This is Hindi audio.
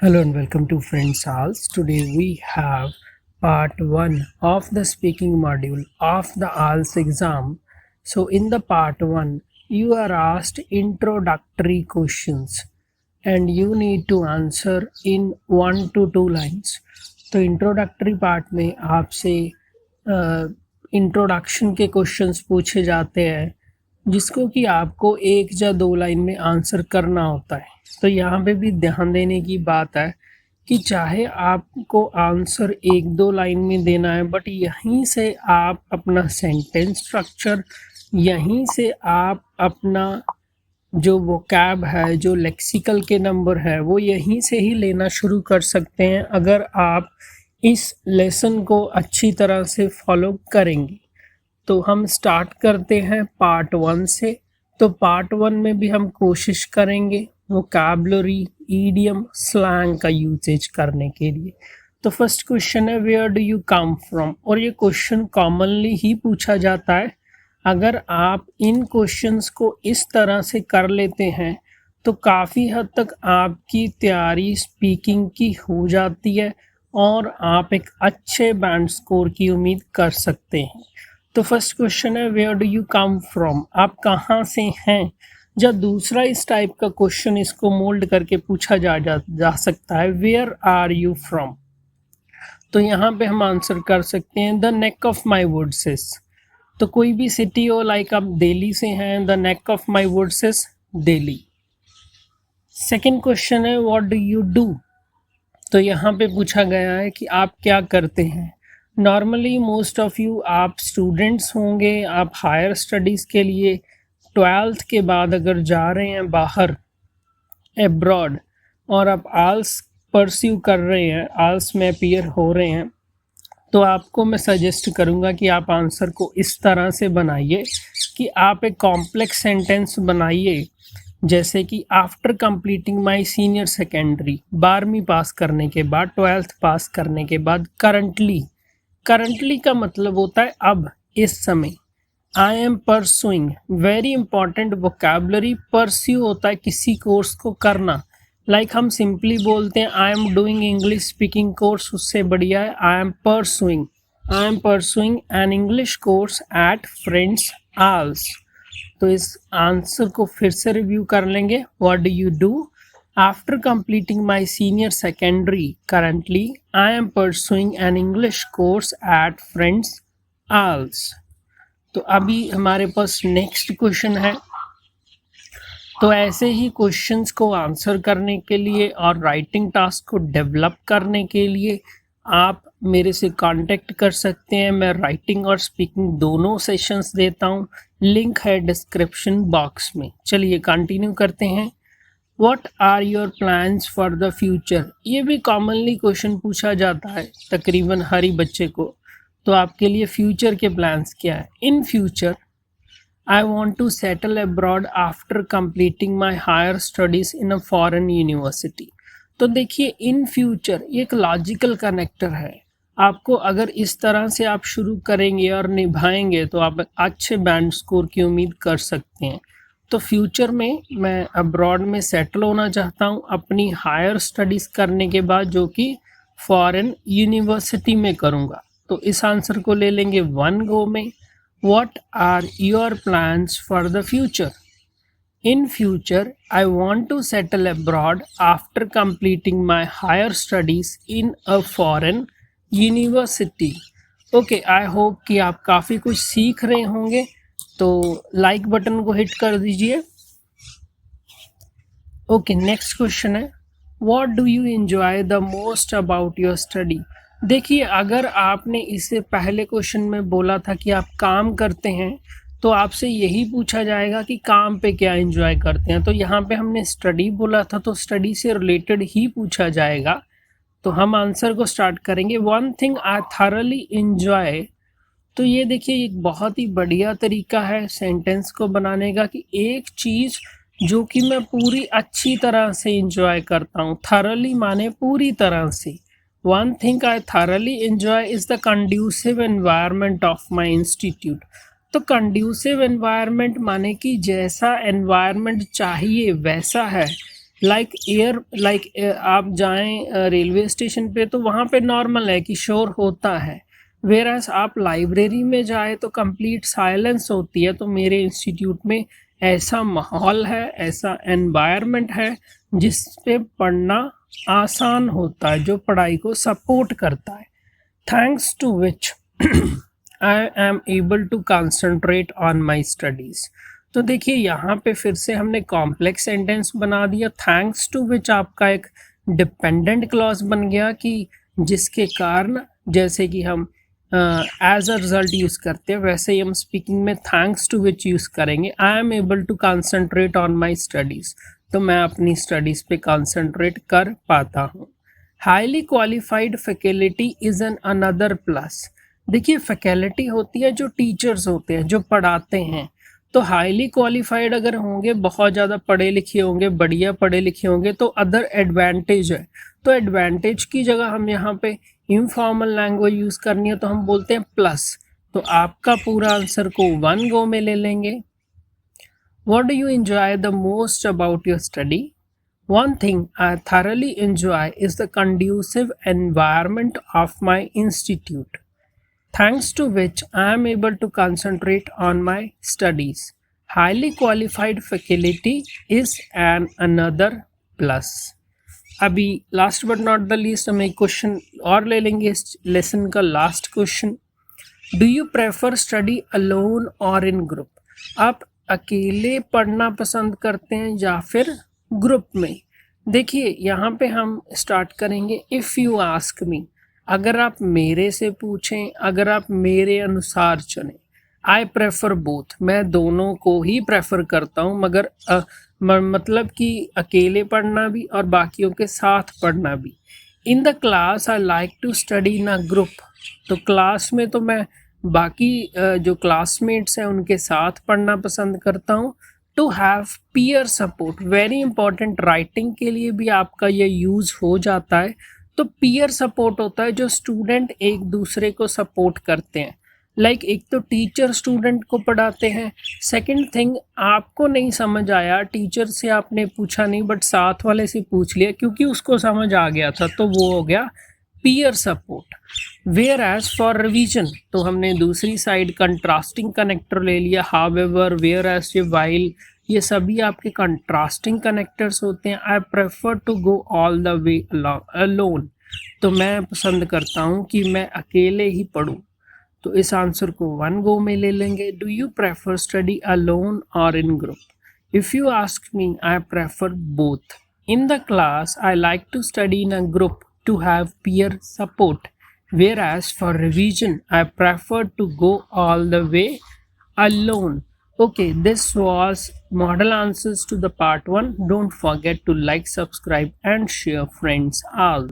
Hello and welcome to Friends Halls. Today we have part 1 of the speaking module of the ALS exam. So in the part 1 you are asked introductory questions and you need to answer in 1 to 2 lines. तो इंट्रोडक्टरी पार्ट में आपसे इंट्रोडक्शन के क्वेश्चंस पूछे जाते हैं जिसको कि आपको 1 या 2 लाइन में आंसर करना होता है। तो यहाँ पे भी ध्यान देने की बात है कि चाहे आपको आंसर 1-2 लाइन में देना है, बट यहीं से आप अपना सेंटेंस स्ट्रक्चर, यहीं से आप अपना जो वोकैब है, जो लेक्सिकल के नंबर है, वो यहीं से ही लेना शुरू कर सकते हैं अगर आप इस लेसन को अच्छी तरह से फॉलो करेंगे। तो हम स्टार्ट करते हैं पार्ट 1 से। तो पार्ट 1 में भी हम कोशिश करेंगे वोकैबुलरी, ईडियम, स्लैंग का यूजेज करने के लिए। तो फर्स्ट क्वेश्चन है where do you come from, और ये क्वेश्चन कॉमनली ही पूछा जाता है। अगर आप इन क्वेश्चंस को इस तरह से कर लेते हैं तो काफ़ी हद तक आपकी तैयारी स्पीकिंग की हो जाती है और आप एक अच्छे बैंड स्कोर की उम्मीद कर सकते हैं। तो फर्स्ट क्वेश्चन है where do you come from, आप कहाँ से हैं। जब दूसरा इस टाइप का क्वेश्चन इसको मोल्ड करके पूछा जा सकता है वेयर आर यू फ्रॉम। तो यहाँ पे हम आंसर कर सकते हैं the neck of my woods is. तो कोई भी सिटी हो, लाइक आप दिल्ली से हैं, the neck of my woods is Delhi. Second question है व्हाट डू यू डू। तो यहाँ पे पूछा गया है कि आप क्या करते हैं। नॉर्मली मोस्ट ऑफ यू आप स्टूडेंट्स होंगे, आप हायर स्टडीज़ के लिए 12th के बाद अगर जा रहे हैं बाहर एब्रॉड और आप आल्स परस्यू कर रहे हैं, आल्स में अपीयर हो रहे हैं, तो आपको मैं सजेस्ट करूंगा कि आप आंसर को इस तरह से बनाइए कि आप एक कॉम्प्लेक्स सेंटेंस बनाइए, जैसे कि after completing my senior secondary, 12वीं पास करने के बाद, 12th पास करने के बाद, करंटली का मतलब होता है अब, इस समय। आई am pursuing, very important vocabulary, pursue होता है किसी कोर्स को करना। लाइक हम सिंपली बोलते हैं I am doing English speaking course, उससे बढ़िया है I am pursuing an English course at Friends Alls. तो इस आंसर को फिर से रिव्यू कर लेंगे। What do you do after completing my senior secondary, currently I am pursuing an English course at Friends Alls. तो अभी हमारे पास नेक्स्ट क्वेश्चन है। तो ऐसे ही क्वेश्चंस को आंसर करने के लिए और राइटिंग टास्क को डेवलप करने के लिए आप मेरे से कांटेक्ट कर सकते हैं। मैं राइटिंग और स्पीकिंग दोनों सेशंस देता हूं, लिंक है डिस्क्रिप्शन बॉक्स में। चलिए कंटिन्यू करते हैं। What are your plans for the future, ये भी कॉमनली क्वेश्चन पूछा जाता है तकरीबन हर ही बच्चे को। तो आपके लिए फ्यूचर के प्लान्स क्या है। In future I want to settle abroad after completing my higher studies in a foreign university। तो देखिए इन फ्यूचर ये एक लॉजिकल कनेक्टर है। आपको अगर इस तरह से आप शुरू करेंगे और निभाएंगे तो आप अच्छे बैंड स्कोर की उम्मीद कर सकते हैं। तो फ्यूचर में मैं अब्रॉड में सेटल होना चाहता हूँ अपनी हायर स्टडीज़ करने के बाद, जो कि फॉरेन यूनिवर्सिटी में करूँगा। तो इस आंसर को ले लेंगे 1 गो में। What are your plans for the future? In future, I want to settle abroad after completing my higher studies in a foreign university। Okay, I hope कि आप काफ़ी कुछ सीख रहे होंगे। तो लाइक बटन को हिट कर दीजिए। Okay, नेक्स्ट क्वेश्चन है What do you enjoy the most about your study? देखिए अगर आपने इससे पहले क्वेश्चन में बोला था कि आप काम करते हैं, तो आपसे यही पूछा जाएगा कि काम पे क्या एंजॉय करते हैं। तो यहाँ पे हमने स्टडी बोला था, तो स्टडी से रिलेटेड ही पूछा जाएगा। तो हम आंसर को स्टार्ट करेंगे। One thing I thoroughly enjoy. तो ये देखिए एक बहुत ही बढ़िया तरीका है सेंटेंस को बनाने का कि एक चीज़ जो कि मैं पूरी अच्छी तरह से एंजॉय करता हूँ। थॉरली माने पूरी तरह से। One thing I thoroughly enjoy is the conducive environment of my institute। तो conducive environment माने कि जैसा environment चाहिए वैसा है, लाइक आप जाएं रेलवे स्टेशन पे तो वहाँ पे नॉर्मल है कि शोर होता है, वेयरएज आप लाइब्रेरी में जाए तो कंप्लीट साइलेंस होती है। तो मेरे इंस्टीट्यूट में ऐसा माहौल है, ऐसा एनवायरनमेंट है जिस पे पढ़ना आसान होता है, जो पढ़ाई को सपोर्ट करता है, thanks to which I am able to concentrate on my studies. तो देखिए यहाँ पे फिर से हमने कॉम्प्लेक्स सेंटेंस बना दिया, थैंक्स टू विच आपका एक डिपेंडेंट क्लॉज बन गया कि जिसके कारण, जैसे कि हम एज अ रिजल्ट यूज़ करते हैं वैसे ही हम स्पीकिंग में थैंक्स टू विच यूज़ करेंगे। I am able to concentrate on my studies, तो मैं अपनी स्टडीज़ पे कंसंट्रेट कर पाता हूँ। Highly qualified faculty is an another plus. देखिए फैकल्टी होती है जो टीचर्स होते हैं, जो पढ़ाते हैं, तो हाईली क्वालिफाइड अगर होंगे, बहुत ज़्यादा पढ़े लिखे होंगे, बढ़िया पढ़े लिखे होंगे, तो अदर एडवांटेज है। तो एडवांटेज की जगह हम यहाँ पे इनफॉर्मल लैंग्वेज यूज़ करनी है तो हम बोलते हैं प्लस। तो आपका पूरा आंसर को 1 गो में ले लेंगे। What do you enjoy the most about your study? One thing I thoroughly enjoy is the conducive environment of my institute, thanks to which I am able to concentrate on my studies. Highly qualified faculty is an another plus. अभी last but not the least हम एक क्वेश्चन और ले लेंगे इस लेसन का last question. Do you prefer study alone और इन ग्रुप? आप अकेले पढ़ना पसंद करते हैं या फिर ग्रुप में? देखिए यहाँ पे हम स्टार्ट करेंगे इफ़ यू आस्क मी। अगर आप मेरे से पूछें, अगर आप मेरे अनुसार चुनें, आई प्रेफर बोथ, मैं दोनों को ही प्रेफर करता हूँ, मगर मतलब कि अकेले पढ़ना भी और बाकियों के साथ पढ़ना भी। In the class I like to study in a group, तो क्लास में तो मैं बाकी जो क्लासमेट्स हैं उनके साथ पढ़ना पसंद करता हूँ। To have peer support, very important, writing के लिए भी आपका ये यूज़ हो जाता है। तो पीयर सपोर्ट होता है जो स्टूडेंट एक दूसरे को सपोर्ट करते हैं। लाइक एक तो टीचर स्टूडेंट को पढ़ाते हैं, सेकंड थिंग आपको नहीं समझ आया, टीचर से आपने पूछा नहीं बट साथ वाले से पूछ लिया क्योंकि उसको समझ आ गया था, तो वो हो गया peer support. Whereas for revision, तो हमने दूसरी साइड कंट्रास्टिंग कनेक्टर ले लिया, हाउएवर, वेयर एज, ये वाइल, ये सभी आपके कंट्रास्टिंग कनेक्टर्स होते हैं। I prefer to go all the way alone, तो मैं पसंद करता हूँ कि मैं अकेले ही पढूं, तो इस आंसर को 1 गो में ले लेंगे। Do you prefer study alone और in group? If you ask me, I prefer both. In the class I like to study in a group to have peer support, whereas for revision I prefer to go all the way alone. Okay, this was model answers to the part 1. Don't forget to like, subscribe and share friends all.